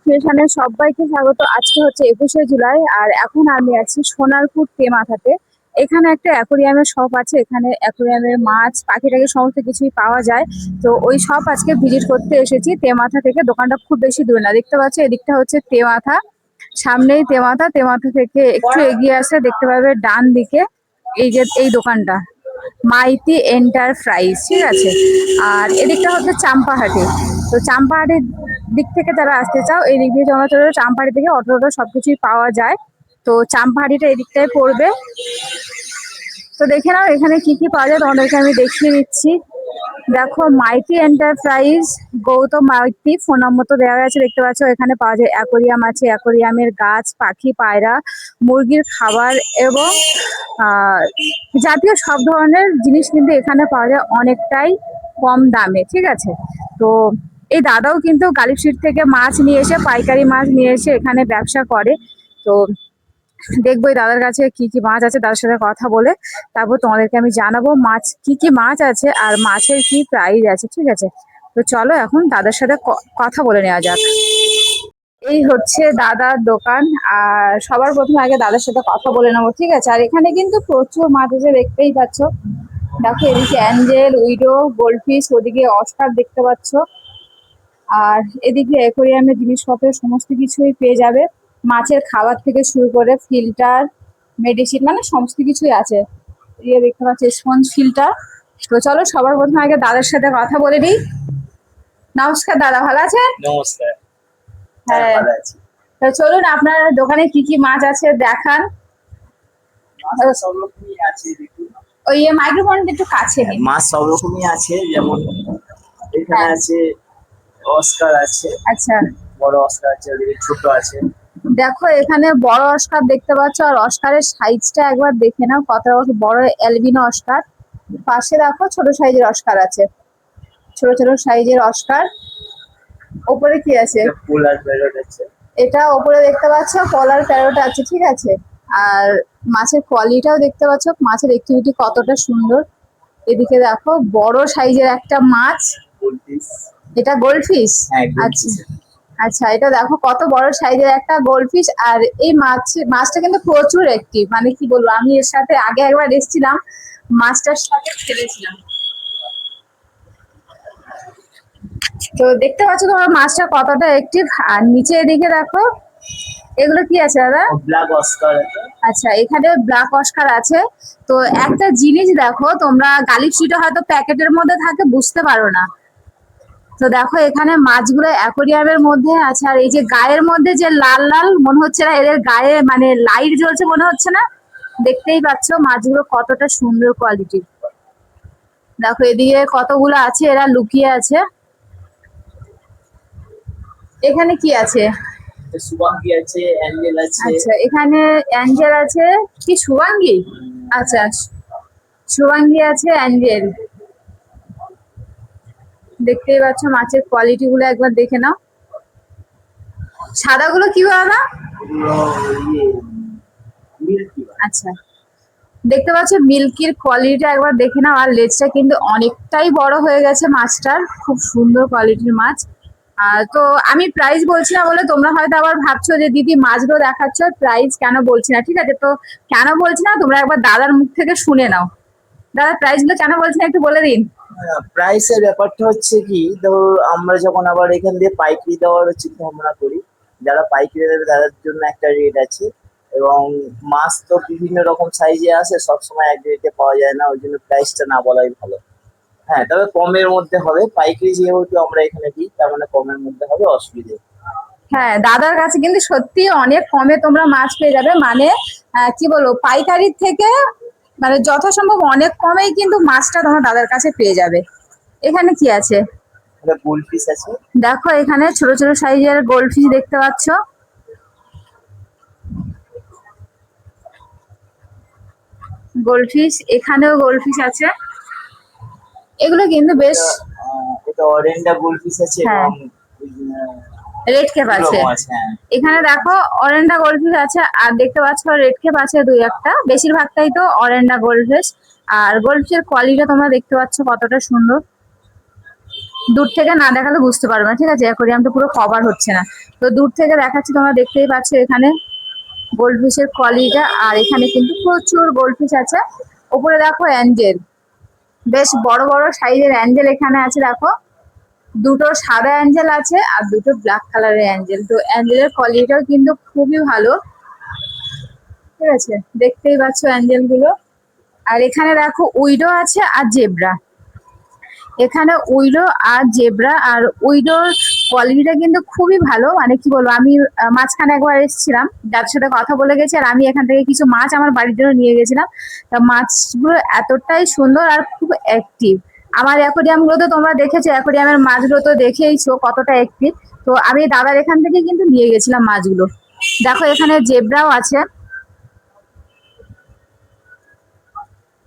ক্রিয়েশনে সবাইকে স্বাগত। আজকে হচ্ছে 21শে জুলাই আর এখন আমি আছি সোনারপুর তেমাথাতে। এখানে একটা অ্যাকোরিয়ামের শপ আছে, এখানে অ্যাকোরিয়ামের মাছ পাখি টাখি সমস্ত কিছুই পাওয়া যায়। তো ওই শপ আজকে ভিজিট করতে এসেছি তেমাথা থেকে। দোকানটা খুব বেশি দূরে না, দেখতে পাচ্ছি এদিকটা হচ্ছে তেমাথা, সামনেই তেমাথা। তেমাথা থেকে একটু এগিয়ে আসলে দেখতে পাবে ডান দিকে এই যে এই দোকানটা মাইতি এন্টারপ্রাইজ, ঠিক আছে। আর এদিকটা হচ্ছে চাম্পাহাটি। তো চাম্পাহাটির দিক থেকে যারা আসতে চাও এই দিক দিয়ে তোমরা চলে যাও। চাম্পাহাটি থেকে অটো টোটো সবকিছুই পাওয়া যায়। তো চাম্পাহাটিটা এদিকটায় পড়বে। তো দেখে নাও এখানে কি কি পাওয়া যায়, তোমাদেরকে আমি দেখিয়ে দিচ্ছি। দেখো Maiti enterprise, Gautam Maiti, phone number তো দেওয়া আছে দেখতে পাচ্ছ। এখানে পাওয়া যায় অ্যাকোরিয়াম আছে, অ্যাকোরিয়ামের গাছ, পাখি, পায়রা, মুরগির খাবার এবং আহ জাতীয় সব ধরনের জিনিস কিন্তু এখানে পাওয়া যায় অনেকটাই কম দামে, ঠিক আছে। তো এই দাদাও কিন্তু গালিফ থেকে মাছ নিয়ে এসে, পাইকারি মাছ নিয়ে এসে এখানে ব্যবসা করে। তো দেখবো এই দাদার কাছে কি কি মাছ আছে, তার সাথে কথা বলে তারপর তোমাদেরকে আমি জানাবো মাছ কি কি মাছ আছে আর মাছের কি প্রাইস আছে, ঠিক আছে। তো চলো এখন দাদার সাথে কথা বলে নেওয়া যাক। এই হচ্ছে দাদার দোকান আর সবার প্রথমে আগে দাদার সাথে কথা বলে নেবো, ঠিক আছে। আর এখানে কিন্তু প্রচুর মাছ আছে, দেখতেই পাচ্ছ। দেখো এদিকে অ্যাঞ্জেল, উইডো, গোল্ডফিশ, ওদিকে অস্কার দেখতে পাচ্ছ। আর এদিকে অ্যাকোরিয়ামের জিনিসপত্র সমস্ত কিছুই পেয়ে যাবে, মাছের খাবার থেকে শুরু করে ফিল্টার, মেডিসিন, মানে সমস্ত কিছুই আছে। ইয়ে দেখতে পাচ্ছি স্পঞ্জ ফিল্টার। তো চলো সবার প্রথমে আগে দাদার সাথে কথা বলে নিই। নমস্কার দাদা, ভালো আছেন? নমস্কার। হ্যাঁ, ভালো আছি। তো চলুন আপনার দোকানে কি কি মাছ আছে দেখান। মাছ সব রকমই আছে, দেখুন। ওই মাইক্রোফোন একটু কাছে নিন। মাছ সব রকমই আছে, যেমন এখানে হ্যাঁ, আছে অস্কার আছে, আচ্ছা। বড় অস্কার আছে, ওদিকে ছোট আছে। দেখো এখানে বড় অস্কার দেখতে পাচ্ছ, আর অস্কারের সাইজটা একবার দেখে নাও কত বড় অ্যালবিনো অস্কার। পাশে দেখো ছোট সাইজের অস্কার আছে, ছোট ছোট সাইজের অস্কার। ওপরে কি আছে? পোলার প্যারট আছে। এটা ওপরে দেখতে পাচ্ছ কলার প্যারোট আছে, ঠিক আছে। আর মাছের কোয়ালিটিটাও দেখতে পাচ্ছ, মাছের অ্যাক্টিভিটি কতটা সুন্দর। এদিকে দেখো বড় সাইজের একটা মাছ, গোল্ডফিশ। এটা গোল্ডফিশ। হ্যাঁ, আচ্ছা গোল্ডফিশ। আচ্ছা, এটা দেখো কত বড় সাইজের একটা গোল্ডফিশ। আর এই মাছটা কিন্তু প্রচুর অ্যাক্টিভ, মানে কি বলবো, আমি এর সাথে আগে একবার এসেছিলাম, মাছটার সাথে খেলেছিলাম। তো দেখতে পাচ্ছ তোমার মাছটা কতটা অ্যাক্টিভ। আর নিচে এদিকে দেখো এগুলো কি আছে দাদা? ব্ল্যাক অস্কার আছে। আচ্ছা, এখানে ব্ল্যাক অস্কার আছে। তো একটা জিনিস দেখো, তোমরা গালিফ সিটে হয়তো প্যাকেটের মধ্যে থাকে বুঝতে পারো না। তো দেখো এখানে মাছগুলো অ্যাকোরিয়ামের মধ্যে আছে। আর এই যে গায়ের মধ্যে যে লাল লাল মনে হচ্ছে না, এদের গায়ে মানে লাইট জ্বলছে মনে হচ্ছে না। দেখতেই পাচ্ছ মাছগুলো কতটা সুন্দর কোয়ালিটির। দেখো এদিকে কতগুলো আছে, এরা লুকিয়ে আছে। এখানে কি আছে? শুভাঙ্গী আছে, অ্যাঞ্জেল আছে। আচ্ছা, এখানে অ্যাঞ্জেল আছে। কি শুভাঙ্গী? আচ্ছা, শুভাঙ্গী আছে, অ্যাঞ্জেল। দেখতেই পাচ্ছ মাছের কোয়ালিটি গুলো একবার দেখে নাও। সাদাগুলো কি বাবা? এগুলো ইয়ে মিল্কি। আচ্ছা, দেখতে পাচ্ছ মিল্কির কোয়ালিটিটা একবার দেখে নাও। আর লেজটা কিন্তু অনেকটাই বড় হয়ে গেছে মাছটার, খুব সুন্দর কোয়ালিটির মাছ। তো আমি প্রাইস বলছি না বলে তোমরা হয়তো আবার ভাবছো যে দিদি মাছগুলো দেখাচ্ছ প্রাইস কেন বলছি না, ঠিক আছে। তো কেন বলছি না তোমরা একবার দাদার মুখ থেকে শুনে নাও। দাদা প্রাইস গুলো কেন বলছি না একটু বলে দিন। প্রাইসের ব্যাপারটা হচ্ছে কি, ধরো আমরা যখন আবার এখান দিয়ে পাইকারি দেওয়ার চিন্তা ভাবনা করি, যারা পাইকারি দেবে তাদের জন্য একটা রেট আছে। এবং মাছ তো বিভিন্ন রকম সাইজে আসে, সবসময় এক রেটে পাওয়া যায় না, ওই জন্য প্রাইসটা না বলাই ভালো। হ্যাঁ, তবে কমের মধ্যে হবে, পাইকারি যেহেতু আমরা এখানে দিই তার মানে কমের মধ্যে হবে, অসুবিধে নেই। হ্যাঁ, দাদার কাছে কিন্তু সত্যি অনেক কমে তোমরা মাছ পেয়ে যাবে, মানে কি বলবো, পাইকারির থেকে মানে যথাসম্ভব অনেক কমেই কিন্তু মাছটা তোমার দাদার কাছে পেয়ে যাবে। এখানে কি আছে? এটা গোল্ড ফিশ আছে। দেখো এখানে ছোট ছোট সাইজের গোল্ডফিশ দেখতে পাচ্ছ। গোল্ডফিশ, এখানেও গোল্ডফিশ আছে। এগুলো কিন্তু বেশ। এটা অরেন্ডা গোল্ড ফিশ আছে হ্যাঁ, এবং রেড কেপ আছে। হ্যাঁ। এখানে দেখো অরেন্ডা গোল্ডফিশ আছে, আর দেখতে পাচ্ছ রেড কেপ আছে দুই একটা, বেশিরভাগটাই তো অরেন্ডা গোল্ডফিশ। আর গোল্ডফিশের কোয়ালিটিটা তোমরা দেখতে পাচ্ছ কতটা সুন্দর। দূর থেকে না দেখালে বুঝতে পারবে না, ঠিক আছে? অ্যাকোরিয়ামটা পুরো কভার হচ্ছে না, তো দূর থেকে দেখাচ্ছি, তোমরা দেখতেই পাচ্ছ এখানে গোল্ডফিশের কোয়ালিটিটা। আর এখানে কিন্তু প্রচুর গোল্ডফিশ আছে। ওপরে দেখো অ্যাঞ্জেল, বেশ বড় বড় সাইজের অ্যাঞ্জেল এখানে আছে। দেখো দুটো সাদা অ্যাঞ্জেল আছে আর দুটো ব্ল্যাক কালারের অ্যাঞ্জেল। তো অ্যাঞ্জেলের কোয়ালিটিটাও কিন্তু খুবই ভালো, ঠিক আছে? দেখতেই পাচ্ছ অ্যাঞ্জেল গুলো। আর এখানে দেখো উইডো আছে আর জেব্রা। এখানে উইডো আর জেব্রা, আর উইডোর কোয়ালিটিটা কিন্তু খুবই ভালো, মানে কি বলবো, আমি মাঝখানে একবার এসেছিলাম, যার সাথে কথা বলে গেছি, আর আমি এখান থেকে কিছু মাছ আমার বাড়ির জন্য নিয়ে গেছিলাম। তা মাছগুলো এতটাই সুন্দর আর খুব অ্যাক্টিভ। আমার অ্যাকোরিয়াম গুলো তো তোমরা দেখেছো, অ্যাকোরিয়ামের মাছগুলো তো দেখেইছো কতটা অ্যাক্টিভ। তো আমি দাদার এখান থেকে কিন্তু নিয়ে গেছিলাম মাছগুলো। দেখো এখানে জেব্রাও আছে।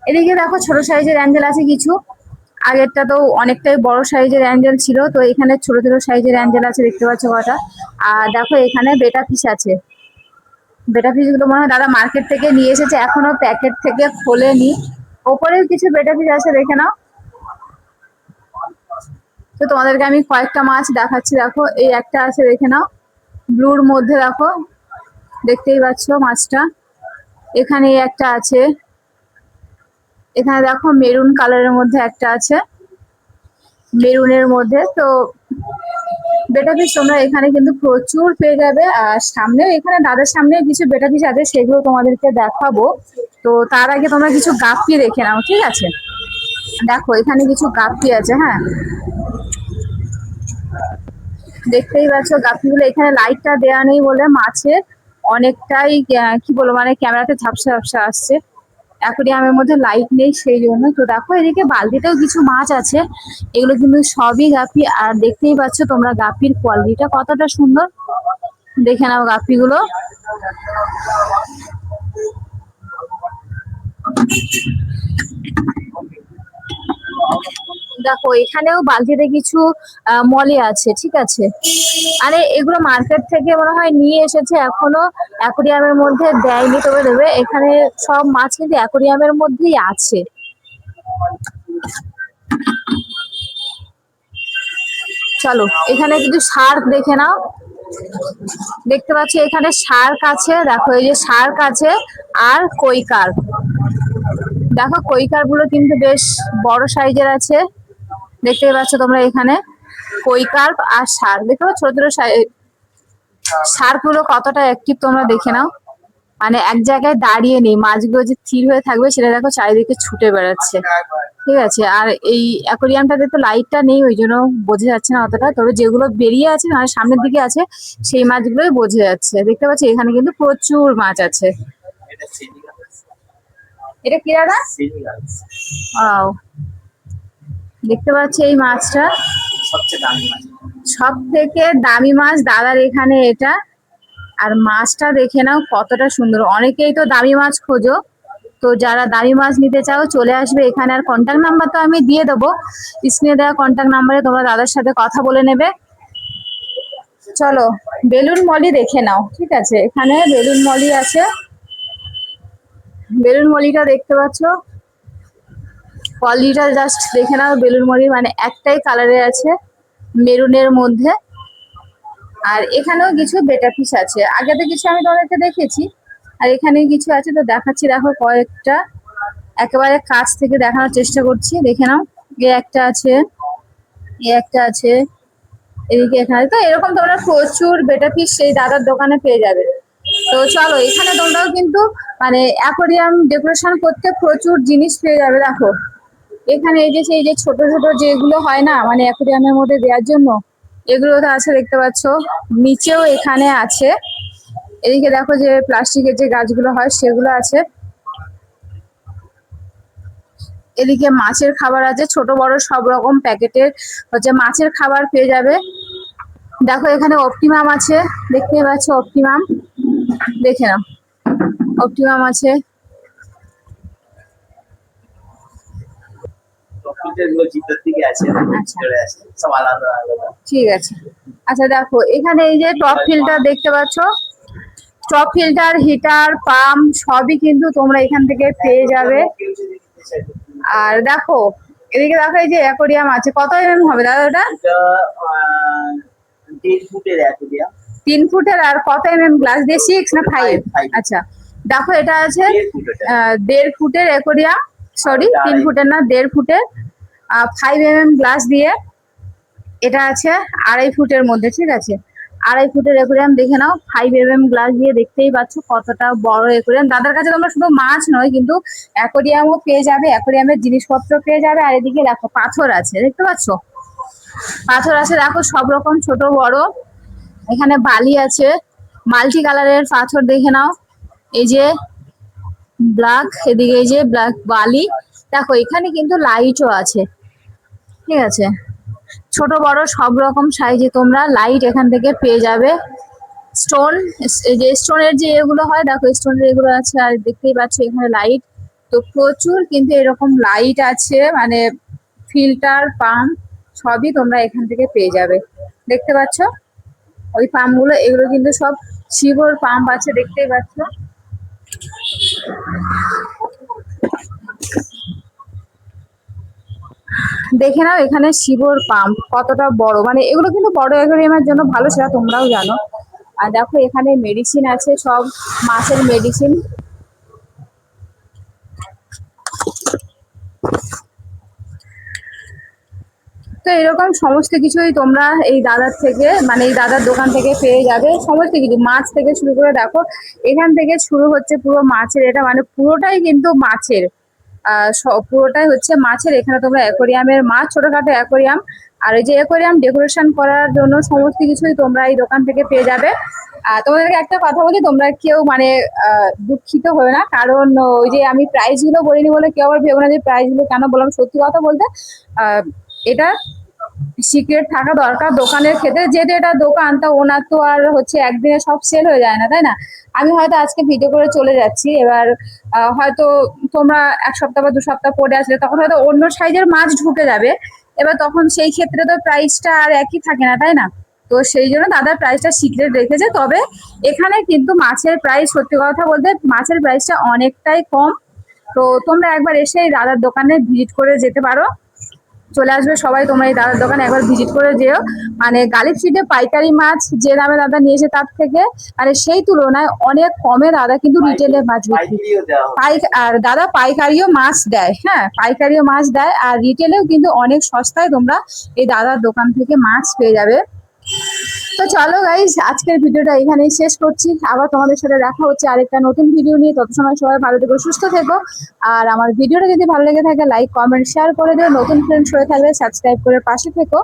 এদিকে দেখো ছোট সাইজের অ্যাঞ্জেল আছে কিছু। আগেরটা তো অনেকটাই বড় সাইজের অ্যাঞ্জেল ছিল, তো এখানে ছোট ছোট সাইজের অ্যাঞ্জেল আছে, দেখতে পাচ্ছ কটা। আর দেখো এখানে বেটা ফিশ আছে। বেটা ফিশ গুলো মনে হয় দাদা মার্কেট থেকে নিয়ে এসেছে, এখনো প্যাকেট থেকে খোলেনি। ওপরেও কিছু বেটা ফিশ আছে, দেখে নাও। তো তোমাদেরকে আমি কয়েকটা মাছ দেখাচ্ছি। দেখো এই একটা আছে, দেখে নাও, ব্লুর মধ্যে। দেখো দেখতেই পাচ্ছ মাছটা। এখানে এই একটা আছে। এখানে দেখো মেরুন কালারের মধ্যে একটা আছে, মেরুনের মধ্যে। তো বেটা ফিশ তোমরা এখানে কিন্তু প্রচুর পেয়ে যাবে। আর সামনে এখানে দাদার সামনে কিছু বেটা ফিশ আছে, সেগুলো তোমাদেরকে দেখাবো। তো তার আগে তোমরা কিছু গাপ্পি দেখে নাও, ঠিক আছে? দেখো এখানে কিছু গাপ্পি আছে, হ্যাঁ, দেখতেই পাচ্ছ গাপ্পিগুলো। এখানে লাইটটা দেওয়া নেই বলে মাছের অনেকটাই কি বলবো, মানে ক্যামেরাতে ঝাপসা ঝাপসা আসছে। অ্যাকোরিয়ামের মধ্যে লাইট নেই সেই জন্য। তো দেখো এদিকে বালতিতেও কিছু মাছ আছে, এগুলো কিন্তু সবই গাপ্পি। আর দেখতেই পাচ্ছ তোমরা গাপ্পির কোয়ালিটিটা কতটা সুন্দর, দেখে নাও গাপ্পিগুলো। দেখো এখানেও বালতিতে কিছু মলি আছে, ঠিক আছে? আরে এগুলো মার্কেট থেকে মনে হয় নিয়ে এসেছে, এখনো অ্যাকোরিয়ামের মধ্যে দেয়নি, তবে দেবে। এখানে সব মাছ কিন্তু অ্যাকোরিয়ামের মধ্যেই আছে। চলো এখানে কিছু শার্ক দেখে নাও। দেখতে পাচ্ছি এখানে শার্ক আছে। দেখো এই যে শার্ক আছে আর কই কার্প। দেখো কই কার্প গুলো কিন্তু বেশ বড় সাইজের আছে, দেখতে পাচ্ছ তোমরা। এখানে কই কার্প আর শার্ক, দেখো ছোট ছোট শার্ক গুলো কতটা অ্যাক্টিভ তোমরা দেখে নাও। মানে এক জায়গায় দাঁড়িয়ে নেই, মাছগুলো যে স্থির হয়ে থাকবে সেটা দেখো চারিদিকে ছুটে বেড়াচ্ছে, ঠিক আছে? আর এই অ্যাকোরিয়ামটাতে তো লাইটটা নেই, ওই জন্য বোঝা যাচ্ছে না অতটা। তবে যেগুলো বেরিয়ে আছে, মানে সামনের দিকে আছে, সেই মাছগুলোই বোঝা যাচ্ছে। দেখতে পাচ্ছি এখানে কিন্তু প্রচুর মাছ আছে। এটা সিরিয়াস। এটা কি দাদা? সিরিয়াস Wow, দেখতে পাচ্ছি এই মাছটা সবচেয়ে দামি মাছ। সব থেকে দামি মাছ দাদার এখানে এটা। আর মাছটা দেখে নাও কতটা সুন্দর। অনেকেই তো দামি মাছ খোঁজো, তো যারা দামি মাছ নিতে চাও চলে আসবে এখানে। আর কন্ট্যাক্ট নাম্বার তো আমি দিয়ে দেবো, স্ক্রিনে দেওয়া কন্ট্যাক্ট নাম্বারে তোমরা দাদার সাথে কথা বলে নেবে। চলো বেলুন মলি দেখে নাও, ঠিক আছে? এখানে বেলুন মলি আছে। বেলুন মলিটা দেখতে পাচ্ছ, কোয়ালিটিটা জাস্ট দেখে নাও। বেলুন মলি মানে একটাই কালারের আছে, মেরুনের মধ্যে। আর এখানেও কিছু বেটা ফিশ আছে, আগে তো কিছু আমি তোমাদেরকে দেখেছি। আর এখানে কিছু আছে, তো দেখাচ্ছি। দেখো কয়েকটা একেবারে কাছ থেকে দেখানোর চেষ্টা করছি, দেখে নাও। এ একটা আছে, এ একটা আছে, এদিকে এখানে। তো এরকম তোমরা প্রচুর বেটা ফিশ সেই দাদার দোকানে পেয়ে যাবে। তো চলো এখানে তোমরাও কিন্তু মানে অ্যাকোরিয়াম ডেকোরেশন করতে প্রচুর জিনিস পেয়ে যাবে। দেখো এখানে এই যে সেই যে ছোট ছোট যেগুলো হয় না, মানে অ্যাকোরিয়ামের মধ্যে দেওয়ার জন্য, এগুলো তো আছে, দেখতে পাচ্ছ। নিচেও এখানে আছে। এদিকে দেখো যে প্লাস্টিকের যে গাছগুলো হয় সেগুলো আছে। এদিকে মাছের খাবার আছে, ছোট বড় সব রকম প্যাকেটের হচ্ছে মাছের খাবার পেয়ে যাবে। দেখো এখানে অপটিমাম আছে, দেখতে পাচ্ছ অপটিমাম, দেখে নাও। অপটিমাম আছে। প্রকৃতির ভিতর দিকে আছে, ভিতরে আছে, সব আলাদা আলাদা। ঠিক আছে। আচ্ছা দেখো এখানে এই যে টপ ফিল্টার দেখতে পাচ্ছ, টপ ফিল্টার, হিটার, পাম্প সবই কিন্তু তোমরা এখান থেকে পেয়ে যাবে। আর দেখো এদিকে দেখো এই যে অ্যাকোরিয়াম আছে, কত হবে দাদা ওটা? এটা 1.5 ফুটের অ্যাকুরিয়াম। 3 ফুটের, আর কত গ্লাস দিয়ে, 6 না 5? Five. আচ্ছা, দেখো এটা আছে 1.5 ফুট এটা। 1.5 ফুটের অ্যাকোরিয়াম, সরি আর 3 ফুটের না, 1.5 ফুটের, 5 গ্লাস দিয়ে। এটা আছে 2.5 ফুটের মধ্যে, ঠিক আছে। 2.5 ফুটের অ্যাকোরিয়াম দেখে নাও, 5 গ্লাস দিয়ে, দেখতেই পাচ্ছ কতটা বড় অ্যাকোরিয়াম। দাদার কাছে তোমরা শুধু মাছ নয় কিন্তু অ্যাকোরিয়ামও পেয়ে যাবে, অ্যাকোরিয়ামের জিনিসপত্র পেয়ে যাবে। আর এদিকে দেখো পাথর আছে, দেখতে পাচ্ছ পাথর আছে, দেখো সব রকম ছোট বড়। এখানে বালি আছে, মাল্টি কালারের পাথর দেখে নাও। এই যে ব্ল্যাক, এদিকে এই যে ব্ল্যাক বালি। দেখো এখানে কিন্তু লাইটও আছে, ঠিক আছে। ছোট বড় সব রকম সাইজে তোমরা লাইট এখান থেকে পেয়ে যাবে। স্টোন, এই যে স্টোনের যে এগুলো হয়, দেখো স্টোনের এগুলো আছে। আর দেখতেই পাচ্ছ এখানে লাইট, তো প্রচুর কিন্তু এরকম লাইট আছে, মানে ফিল্টার পাম্প সবই তোমরা এখান থেকে পেয়ে যাবে। দেখতে পাচ্ছ ওই পাম্প গুলো, এগুলো কিন্তু সব শিবর পাম্প আছে, দেখতেই পাচ্ছ। দেখে নাও এখানে শিবর পাম্প কতটা বড়, মানে এগুলো কিন্তু বড় অ্যাকোয়ারিয়ামের জন্য ভালো, সেটা তোমরাও জানো। আর দেখো এখানে মেডিসিন আছে, সব মাছের মেডিসিন। তো এরকম সমস্ত কিছুই তোমরা এই দাদার থেকে, মানে এই দাদার দোকান থেকে পেয়ে যাবে। সমস্ত কিছু মাছ থেকে শুরু করে, দেখো এখান থেকে শুরু হচ্ছে পুরো মাছের, এটা মানে পুরোটাই কিন্তু মাছের, পুরোটাই হচ্ছে মাছের। এখানে তোমরা অ্যাকোরিয়ামের মাছ, ছোটখাটো অ্যাকোরিয়াম, আর এই যে অ্যাকোরিয়াম ডেকোরেশন করার জন্য সমস্ত কিছুই তোমরা এই দোকান থেকে পেয়ে যাবে। তোমাদেরকে একটা কথা বলি, তোমরা কেউ মানে দুঃখিত হবে না, কারণ ওই যে আমি প্রাইস গুলো বলিনি বলে কেউ আবার ভেবো না যে প্রাইস গুলো কেন বললাম। সত্যি কথা বলতে এটা সিক্রেট থাকা দরকার দোকানের ক্ষেত্রে, যেহেতু এটা দোকান, তা ওনার তো আর হচ্ছে একদিনে সব সেল হয়ে যায় না, তাই না? আমি হয়তো আজকে ভিডিও করে চলে যাচ্ছি, এবার হয়তো তোমরা 1 সপ্তাহ বা 2 সপ্তাহ পরে আসলে তখন হয়তো অন্য সাইজের মাছ ঢুকে যাবে। এবার তখন সেই ক্ষেত্রে তো প্রাইসটা আর একই থাকে না, তাই না? তো সেই জন্য দাদার প্রাইসটা সিক্রেট রেখেছে। তবে এখানে কিন্তু মাছের প্রাইস, সত্যি কথা বলতে মাছের প্রাইসটা অনেকটাই কম। তো তোমরা একবার এসে এই দাদার দোকানে ভিজিট করে যেতে পারো, চলে আসবে সবাই তোমরা এই দাদার দোকানে একবার ভিজিট করে যেও। মানে গালিব স্ট্রিটে পাইকারি মাছ যে দামে দাদা নিয়েছে তার থেকে, মানে সেই তুলনায় অনেক কমে দাদা কিন্তু রিটেলে মাছ বিক্রি। পাইকারিও দেওয়া হয়। আর দাদা পাইকারিও মাছ দেয়, হ্যাঁ পাইকারিও মাছ দেয়, আর রিটেলেও কিন্তু অনেক সস্তায় তোমরা এই দাদার দোকান থেকে মাছ পেয়ে যাবে। তো চলো গাইস, আজকের ভিডিওটা এখানেই শেষ করছি। আবার তোমাদের সাথে দেখা হচ্ছে আরেকটা নতুন ভিডিও নিয়ে। তত সময় সবাই ভালো থেকো, সুস্থ থেকো। আর আমার ভিডিওটা যদি ভালো লেগে থাকে লাইক কমেন্ট শেয়ার করে দিও। নতুন ফ্রেন্ডস হয়ে থাকলে সাবস্ক্রাইব করে পাশে থেকো।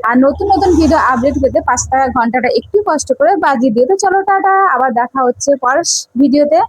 আর নতুন নতুন ভিডিও আপডেট পেতে পাঁচটা ঘন্টাটা একটু কষ্ট করে বাজিয়ে দিও। তো চলো টাটা, আবার দেখা হচ্ছে পরের ভিডিওতে।